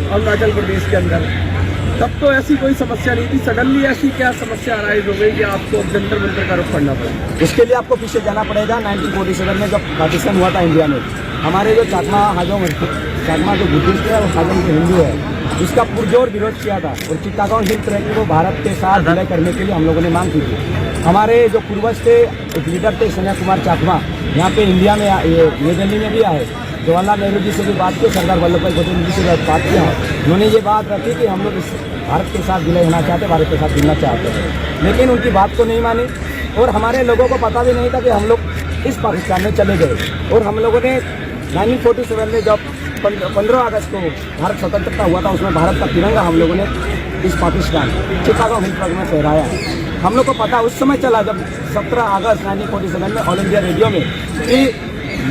अरुणाचल प्रदेश के अंदर, तब तो ऐसी कोई समस्या नहीं थी। सडनली ऐसी क्या समस्या अराइज हो गई कि आपको जंतर मंतर का रुख करना पड़ा? इसके लिए आपको पीछे जाना पड़ेगा। 1947 में जब पार्टीशन हुआ था इंडिया में, हमारे जो चाकमा जो बुद्धिस्ट है और हाजोंग जो हिंदू है, उसका पुरजोर विरोध किया था और चिट्टागोंग हिल ट्रैक को भारत के साथ विलय करने के लिए हम लोगों ने मांग की थी। हमारे जो पूर्वज थे, एक लीडर थे सन्या कुमार चाकमा, यहाँ पे इंडिया में नई दिल्ली में भी आए, जवाहरलाल नेहरू जी से भी बात की, सरदार वल्लभ भाई पटेल जी से बात किया। उन्होंने ये बात रखी कि हम लोग इस भारत के साथ विलय होना चाहते, भारत के साथ जुड़ना चाहते हैं, लेकिन उनकी बात को नहीं मानी। और हमारे लोगों को पता भी नहीं था कि हम लोग इस पाकिस्तान में चले गए। और हम लोगों ने 1947 में जब 15 अगस्त को भारत स्वतंत्रता हुआ था, उसमें भारत का तिरंगा हम लोगों ने इस पाकिस्तान चिट्टागोंग हिल ट्रैक में फहराया। हम लोग को पता उस समय चला जब 17 अगस्त 1947 में ऑल इंडिया रेडियो में कि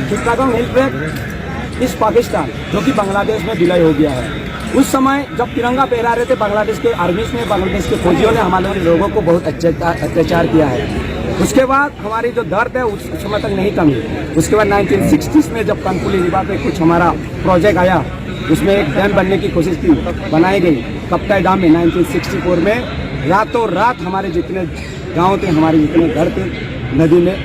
चिट्टागोंग हिल ट्रैक इस पाकिस्तान जो कि बांग्लादेश में विलय हो गया है। उस समय जब तिरंगा फहरा रहे थे, बांग्लादेश के आर्मीज ने, बांग्लादेश के फौजियों ने हमारे लोगों को बहुत अत्याचार किया है। उसके बाद हमारी जो दर्द है उस समय तक नहीं कमी। उसके बाद 1960s में जब कानपुली रिवा पे कुछ हमारा प्रोजेक्ट आया, उसमें एक डैम बनने की कोशिश की, बनाई गई कप्ताई डैम में 1964 में। रातों रात हमारे जितने गांव थे, हमारे जितने घर थे, नदी में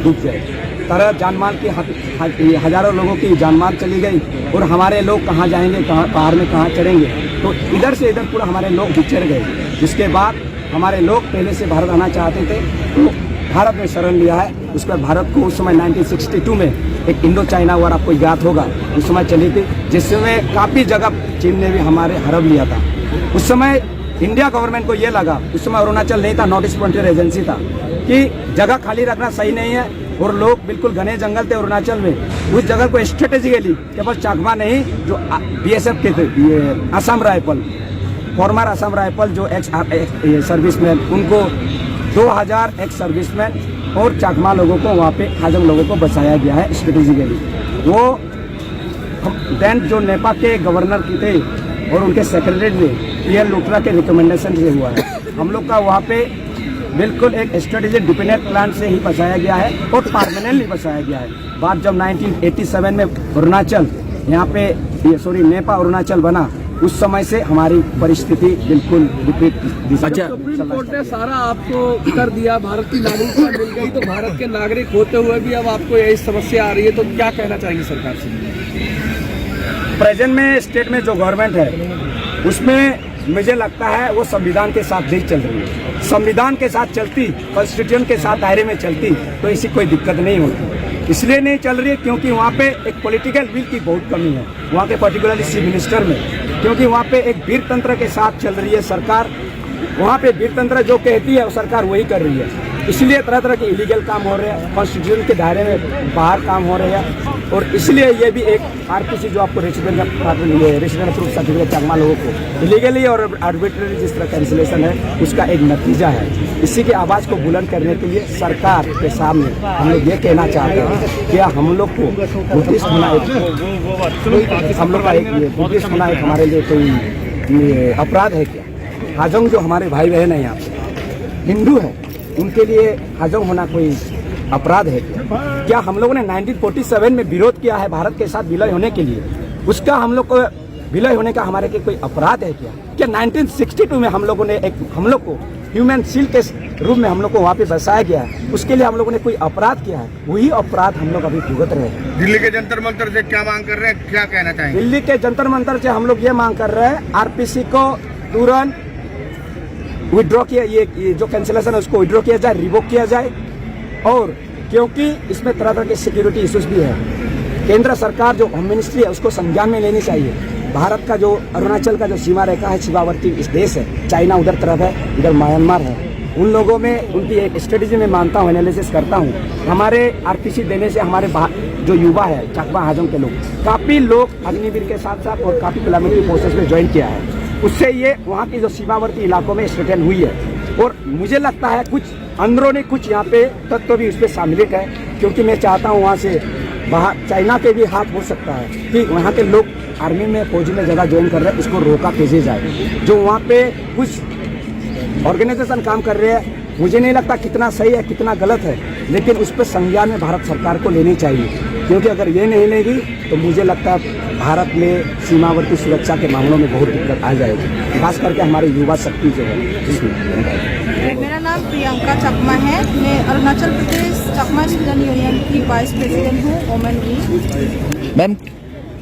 डूब गए। तरह जानमाल की हजारों लोगों की जानमाल चली गई। और हमारे लोग कहाँ जाएंगे, कहाँ पहाड़ में कहाँ चढ़ेंगे, तो इधर से इधर पूरा हमारे लोग बिछड़ गए। जिसके बाद हमारे लोग पहले से भारत आना चाहते थे, तो भारत में शरण लिया है। उसके बाद भारत को उस समय 1962 में एक इंडो चाइना वार आपको याद होगा, उस समय चली थी, जिसमें काफ़ी जगह चीन ने भी हमारे हड़प लिया था। उस समय इंडिया गवर्नमेंट को ये लगा, उस समय अरुणाचल नहीं था, नॉर्थ ईस्ट फ्रंटियर एजेंसी था, कि जगह खाली रखना सही नहीं है और लोग बिल्कुल घने जंगल थे अरुणाचल में। उस जगह को स्ट्रेटेजिकली केवल चाकमा नहीं, जो BSF के थे, ये Assam rifle, farmer Assam rifle जो एक्स सर्विसमैन, उनको 2000 एक्स सर्विसमैन और चाकमा लोगों को वहाँ पे हाजोंग लोगों को बचाया गया है स्ट्रेटेजिकली। वो देन जो नेपाल के गवर्नर की थे और उनके सेक्रेटरी ने पीएल लुथरा के रिकमेंडेशन से हुआ है। हम लोग का वहाँ पे बिल्कुल एक स्ट्रेटेजिक डिपेंडेंट प्लान से ही बचाया गया है और परमानेंटली बचाया गया है। बात जब 1987 में अरुणाचल यहाँ पे नेपाल अरुणाचल बना, उस समय से हमारी परिस्थिति बिल्कुल विपरीत दिशा। सुप्रीम कोर्ट ने सारा आपको कर दिया, भारत की नागरिकता मिल गई, तो भारत के नागरिक होते हुए भी अब आपको यही समस्या आ रही है, तो क्या कहना चाहेंगे सरकार से? प्रेजेंट में स्टेट में जो गवर्नमेंट है, उसमें मुझे लगता है वो संविधान के साथ नहीं चल रही है। संविधान के साथ चलती, कॉन्स्टिट्यूशन के साथ दायरे में चलती, तो इसी कोई दिक्कत नहीं होती। इसलिए नहीं चल रही है क्योंकि वहाँ पे एक पॉलिटिकल विल की बहुत कमी है, वहाँ के पर्टिकुलरली चीफ मिनिस्टर में, क्योंकि वहाँ पे एक वीर तंत्र के साथ चल रही है सरकार। वहाँ पे वीर तंत्र जो कहती है वो सरकार वही कर रही है। इसलिए तरह तरह के इलीगल काम हो रहे हैं, कॉन्स्टिट्यूशन के दायरे में बाहर काम हो रहे हैं। और इसलिए ये भी एक आरपीसी जो आपको रेसिडेंट प्रूफ सर्टिफिकेट चाकमा लोगों को इलीगली और आर्बिट्रेरी जिस तरह कैंसिलेशन है, उसका एक नतीजा है। इसी की आवाज़ को बुलंद करने के लिए सरकार के सामने हम लोग ये कहना चाहते हैं, क्या हम लोग को बुद्धिस्ट होना हम लोग का एक बुद्धिस्ट होना एक हमारे लिए कोई अपराध है क्या? हाजोंग जो हमारे भाई बहन है यहाँ पे हिंदू है, उनके लिए हाजोंग होना कोई अपराध है क्या? हम लोगों ने 1947 में विरोध किया है भारत के साथ विलय होने के लिए, उसका हम लोग को विलय होने का हमारे के कोई अपराध है क्या? क्या 1962 में हम लोगों ने हम लोग को ह्यूमन शील्ड के रूप में हम लोग को वहाँ पे बसाया गया है, उसके लिए हम लोगों ने कोई अपराध किया है? वही अपराध हम लोग अभी भुगत रहे हैं। दिल्ली के जंतर मंतर से क्या मांग कर रहे हैं, क्या कहना चाहेंगे? दिल्ली के जंतर मंतर से हम लोग ये मांग कर रहे हैं, आरपीसी को तुरंत विड्रॉ किया, ये जो कैंसिलेशन है उसको विड्रॉ किया जाए, रिवोक किया जाए। और क्योंकि इसमें तरह तरह के सिक्योरिटी इश्यूज भी है, केंद्र सरकार जो होम मिनिस्ट्री है उसको संज्ञान में लेनी चाहिए। भारत का जो अरुणाचल का जो सीमा रेखा है, सीमावर्ती इस देश है, चाइना उधर तरफ है, इधर म्यांमार है, उन लोगों में उनकी एक स्ट्रेटेजी में मानता हूँ, एनालिसिस करता हूँ। हमारे आरपीसी देने से हमारे जो युवा है चाकमा हाजोंग के लोग, काफ़ी लोग अग्निवीर के साथ साथ और काफ़ी पैरामिलिट्री फोर्सेस में ज्वाइन किया है। उससे ये वहाँ की जो सीमावर्ती इलाकों में स्ट्रेटन हुई है। और मुझे लगता है कुछ अंदरूनी कुछ यहाँ पे तत्व भी उस पर सम्मिलित है, क्योंकि मैं चाहता हूँ वहाँ से बाहर चाइना के भी हाथ हो सकता है कि वहाँ के लोग आर्मी में फौजी में ज़्यादा ज्वाइन कर रहे हैं, इसको रोका भेजे जाए। जो वहाँ पे कुछ ऑर्गेनाइजेशन काम कर रहे हैं, मुझे नहीं लगता कितना सही है कितना गलत है, लेकिन उस पर संज्ञान में भारत सरकार को लेनी चाहिए। क्योंकि अगर ये नहीं लेगी तो मुझे लगता है भारत में सीमावर्ती सुरक्षा के मामलों में बहुत दिक्कत आ जाएगी, खास करके हमारे युवा शक्ति जो है इसमें। मेरा नाम प्रियंका चकमा है। मैं अरुणाचल प्रदेश चकमा स्टूडेंट यूनियन की वाइस प्रेसिडेंट हूँ, वोमेन वीक। मैम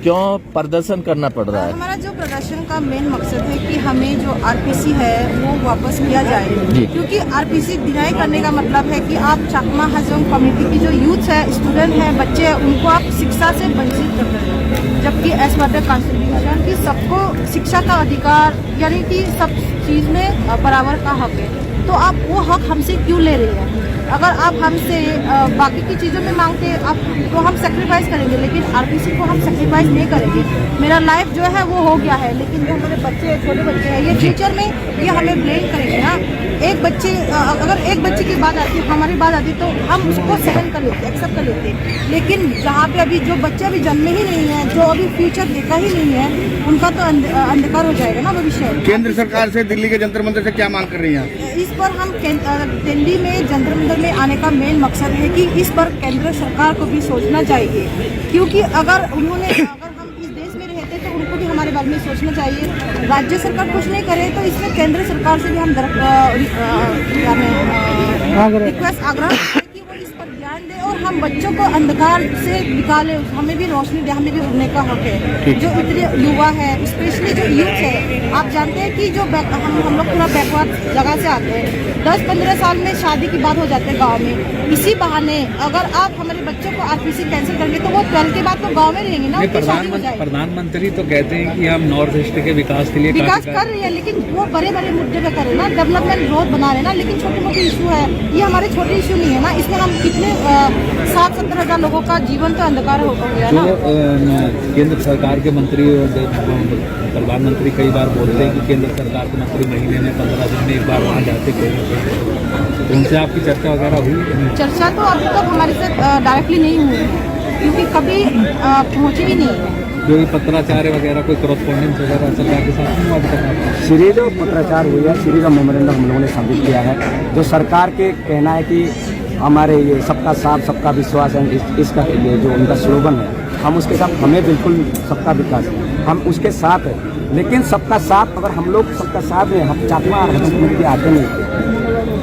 क्यों प्रदर्शन करना पड़ रहा है? हमारा जो प्रदर्शन का मेन मकसद है कि हमें जो आरपीसी है वो वापस किया जाए, क्योंकि आरपीसी डिनाई करने का मतलब है कि आप चकमा हाजोंग कम्युनिटी की जो यूथ है, स्टूडेंट है, बच्चे हैं, उनको आप शिक्षा से वंचित कर रहे हैं, जबकि एज पर द कॉन्स्टिट्यूशन की सबको शिक्षा का अधिकार यानी कि सब चीज़ में बराबर का हक है। तो आप वो हक हमसे क्यों ले रहे हैं? अगर आप हमसे बाकी की चीज़ों में मांगते आप तो हम सेक्रीफाइस करेंगे, लेकिन आरपीसी को हम सेक्रीफाइस नहीं करेंगे। मेरा लाइफ जो है वो हो गया है, लेकिन जो हमारे बच्चे छोटे बच्चे हैं ये फ्यूचर में ये हमें ब्लेम करेंगे ना। एक बच्चे अगर एक बच्चे की बात आती है, हमारी बात आती तो हम उसको सहन कर लेते, एक्सेप्ट कर लेते, लेकिन जहाँ पे अभी जो बच्चे अभी जन्मे ही नहीं है, जो अभी फ्यूचर देखा ही नहीं है, उनका तो अंधकार हो जाएगा ना भविष्य। केंद्र सरकार से दिल्ली के जंतर मंदिर से क्या मांग कर रही हैं? इस पर हम दिल्ली में जंतर मंदिर में आने का मेन मकसद है कि इस पर केंद्र सरकार को भी सोचना चाहिए, क्योंकि अगर हम इस देश में रहते तो उनको भी हमारे बारे में सोचना चाहिए। राज्य सरकार कुछ नहीं करे तो इसमें केंद्र सरकार से भी हम रिक्वेस्ट आग्रह कि वो इस पर ध्यान दे और हम बच्चों को अंधकार से निकाले, हमें भी रोशनी दे, हमें भी उड़ने का हक है। जो इतने युवा है, स्पेशली जो यूथ है, आप जानते हैं कि जो हम लोग पूरा बैकवर्ड जगह से आते हैं, 10-15 साल में शादी की बात हो जाती है गांव में। इसी बहाने अगर आप हमारे बच्चों को आरपीसी कैंसिल करेंगे तो वो 12 के बाद तो गांव में रहेंगे ना। प्रधानमंत्री तो कहते हैं कि हम नॉर्थ ईस्ट के विकास के लिए विकास कर रही है, लेकिन वो बड़े बड़े मुद्दे पे करे ना, डेवलपमेंट ग्रोथ बना रहे ना, लेकिन छोटे मोटे इशू है, ये हमारे छोटे इशू नहीं है ना। इसमें हम कितने 60-70 हजार लोगों का जीवन तो अंधकार हो गया ना। केंद्र सरकार के मंत्री और प्रधानमंत्री कई बार बोलते हैं कि केंद्र सरकार के मंत्री महीने में 15 दिन में एक बार वहाँ जाते तो उनसे आपकी चर्चा वगैरह हुई? चर्चा तो अभी तक हमारे साथ डायरेक्टली नहीं हुई, क्योंकि कभी पहुँचे भी नहीं है। जो ये पत्राचार वगैरह कोई करस्पॉन्डेंस वगैरह सरकार के साथ नहीं अभी तक? सीरीज ऑफ पत्राचार हुई है, सीरीज ऑफ मेमोरेंडम हम लोगों ने सबमिट किया है। जो सरकार के कहना है कि हमारे ये सबका साथ सबका विश्वास है, इसका ये जो उनका स्लोगन है, हम उसके साथ, हमें बिल्कुल सबका विकास, हम उसके साथ हैं। लेकिन सबका साथ अगर हम लोग सबका साथ में हम चकमा कम्युनिटी आते नहीं,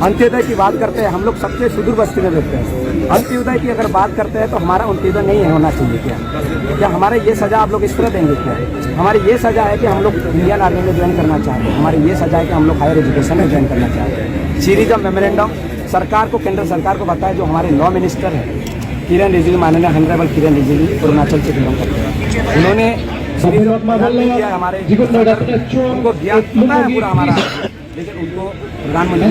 अंत्योदय की बात करते हैं, हम लोग सबसे सुदूर बस्ती में रहते हैं। अंत्योदय की अगर बात करते हैं तो हमारा अंत्योदय नहीं होना चाहिए क्या हमारे ये सजा आप लोग इस तरह देंगे क्या? हमारी ये सजा है कि हम लोग इंडियन आर्मी में ज्वाइन करना चाहते हैं, हमारी ये सजा है कि हम लोग हायर एजुकेशन में ज्वाइन करना चाहते हैं। सीरीज ऑफ मेमोरेंडम सरकार को, केंद्र सरकार को बताया। जो हमारे लॉ मिनिस्टर है किरण रिजिजू, माननीय हॉनरेबल किरण रिजिजू, अरुणाचल से बिलोंग करते हैं, उन्होंने हमारे उनको ज्ञान पता है पूरा हमारा, लेकिन उनको प्रधानमंत्री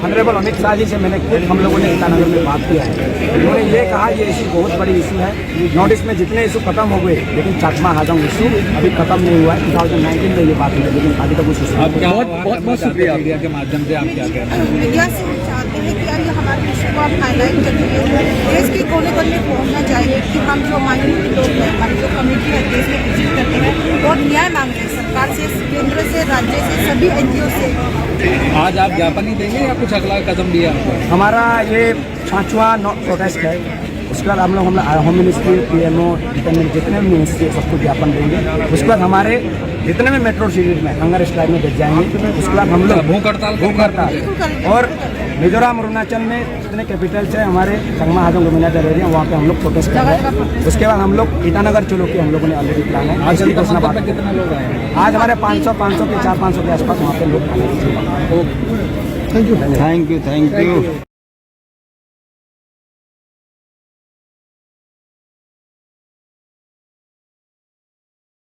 ऑनरेबल अमित शाह जी से मैंने हम लोगों ने ईटानगर में बात किया है। उन्होंने ये कहा ये इशू बहुत बड़ी इशू है, नॉर्थ ईस्ट में जितने इशू खत्म हो गए, लेकिन चकमा हाजोंग इशू अभी खत्म नहीं हुआ है। 2019 में ये बात हुई, लेकिन अभी तक उस इशू बहुत शुक्रिया मीडिया के माध्यम से आप क्या कह रहे हैं? मीडिया से हम चाहते हैं कि आज हमारे इशू को आप हाईलाइट करिए, देश के कोने कोने पहुँचना चाहिए कि हम जो माइनॉरिटी लोग हैं, हमारी जो कम्युनिटी है, देश में विजिट करते हैं और न्याय मांग रहे हैं सरकार से, केंद्र से, राज्य से, सभी NGO से। आज आप ज्ञापन ही देंगे या कुछ अगला कदम लिया? हमारा ये 5वां प्रोटेस्ट है। उसके बाद हम लोग होम मिनिस्ट्री, PMO, जितने भी मिनिस्ट्री सबको ज्ञापन देंगे। उसके बाद हमारे जितने भी मेट्रो सिटीज में हंगर स्ट्राइक में बैठ जाएंगे। उसके बाद हम लोग भूख हड़ताल और मिजोरम, अरुणाचल में जितने कैपिटल्स हैं हमारे चकमा हाजोंग कम्युनिटी एरिया, वहाँ पे हम लोग प्रोटेस्ट कर रहे हैं। उसके बाद हम लोग ईटानगर चलो कि हम लोगों ने ऑलरेडी प्लान है। आज घोषणा बात, कितने लोग आए? आज हमारे 500 के 400-500 के आसपास वहाँ पे लोग आने। Thank you.